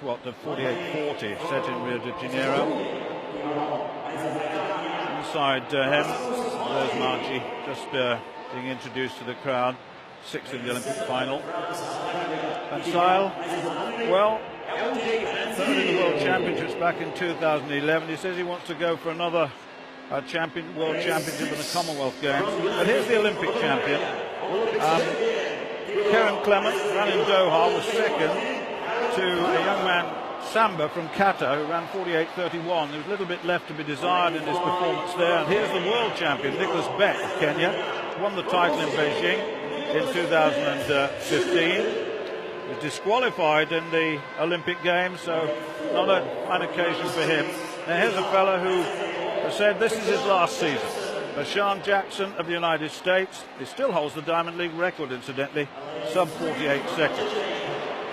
What, the 48.40 set in Rio de Janeiro. Inside him, there's Margie just being introduced to the crowd. Sixth in the Olympic final. Van Zyl, well, third in the World Championships back in 2011. He says he wants to go for another World Championship in the Commonwealth Games. But here's the Olympic champion. Karen Clement ran in Doha, was second to a young man, Samba from Qatar, who ran 48.31. There was a little bit left to be desired in his performance there. And here's the world champion, Nicholas Beck of Kenya, won the title in Beijing in 2015. Was disqualified in the Olympic Games, so not a fine occasion for him. Now here's a fellow who has said this is his last season. Bashan Jackson of the United States. He still holds the Diamond League record, incidentally, sub 48 seconds.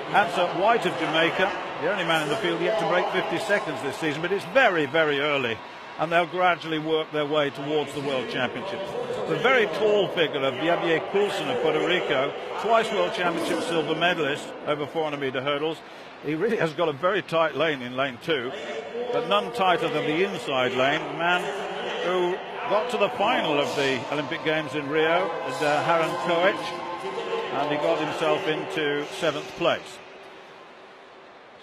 Ansett White of Jamaica, the only man in the field yet to break 50 seconds this season, but it's very, very early, and they'll gradually work their way towards the World Championships. The very tall figure of Javier Coulson of Puerto Rico, twice World Championship silver medalist over 400-meter hurdles. He really has got a very tight lane in lane 2, but none tighter than the inside lane. The man who got to the final of the Olympic Games in Rio is Haran Koech, and he got himself into 7th place.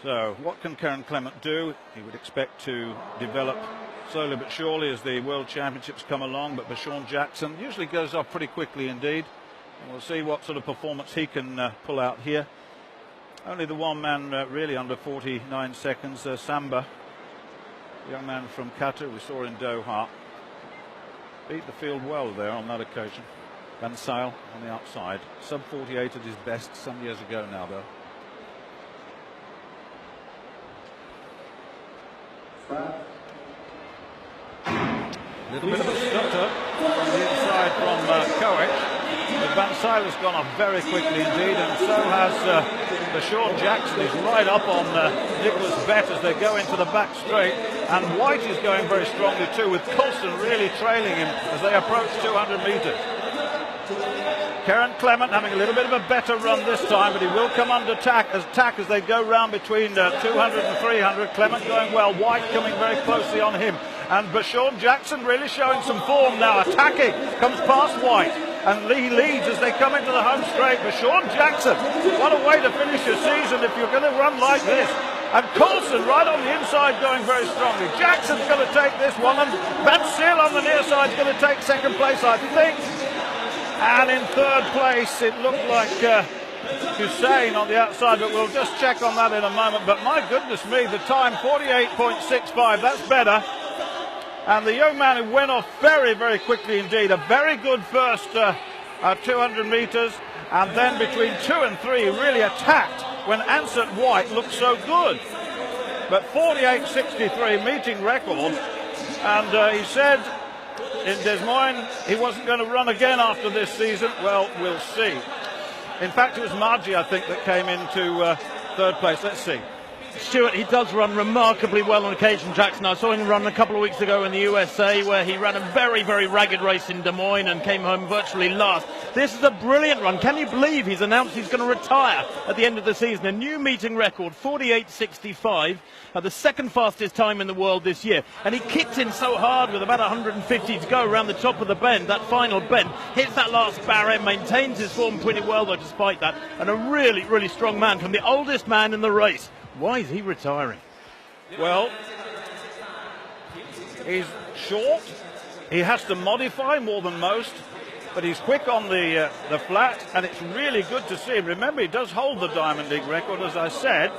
So what can Karen Clement do? He would expect to develop slowly but surely as the World Championships come along, but Bashan Jackson usually goes off pretty quickly indeed, and we'll see what sort of performance he can pull out here. Only the one man really under 49 seconds, Samba, the young man from Qatar we saw in Doha, beat the field well there on that occasion. Van Zyl on the outside, sub 48 at his best some years ago now though. A little bit of a stutter on the inside from Koech. Van Zyl has gone off very quickly indeed, and so has Bashan Jackson. He's right up on Nicholas Beck as they go into the back straight, and White is going very strongly too, with Coulson really trailing him as they approach 200 metres. Karen Clement having a little bit of a better run this time, but he will come under attack as they go round between 200 and 300. Clement going well, White coming very closely on him, and Bashan Jackson really showing some form now, attacking, comes past White, and he leads as they come into the home straight. Bashan Jackson, what a way to finish your season if you're going to run like this. And Coulson right on the inside going very strongly. Jackson's going to take this one, and Van Zyl on the near side is going to take second place, I think. And in third place, it looked like Hussein on the outside, but we'll just check on that in a moment. But my goodness me, the time, 48.65, that's better. And the young man who went off very, very quickly indeed. A very good first 200 metres, and then between 2 and 3, he really attacked when Ansett White looked so good. But 48.63, meeting record, and he said in Des Moines he wasn't going to run again after this season. Well, we'll see. In fact, it was Margie, I think, that came into third place. Let's see. Stuart, he does run remarkably well on occasion, Jackson. I saw him run a couple of weeks ago in the USA, where he ran a very, very ragged race in Des Moines and came home virtually last. This is a brilliant run. Can you believe he's announced he's going to retire at the end of the season? A new meeting record, 48.65, the second fastest time in the world this year. And he kicked in so hard with about 150 to go around the top of the bend, that final bend, hits that last barrier, maintains his form pretty well though despite that, and a really, really strong man from the oldest man in the race. Why is he retiring? Well, he's short. He has to modify more than most, but he's quick on the flat, and it's really good to see him. Remember, he does hold the Diamond League record, as I said,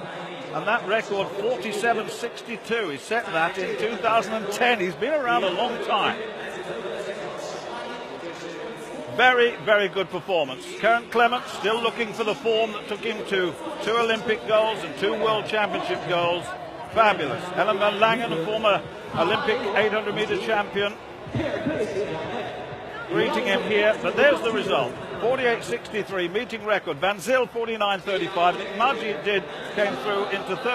and that record, 47.62. He set that in 2010. He's been around a long time. Very, very good performance. Karen Clement still looking for the form that took him to 2 Olympic golds and 2 World Championship golds. Fabulous. Ellen van Langen, a former Olympic 800-meter champion, greeting him here. But there's the result. 48.63, meeting record. Van Zyl 49.35. Margie came through into third.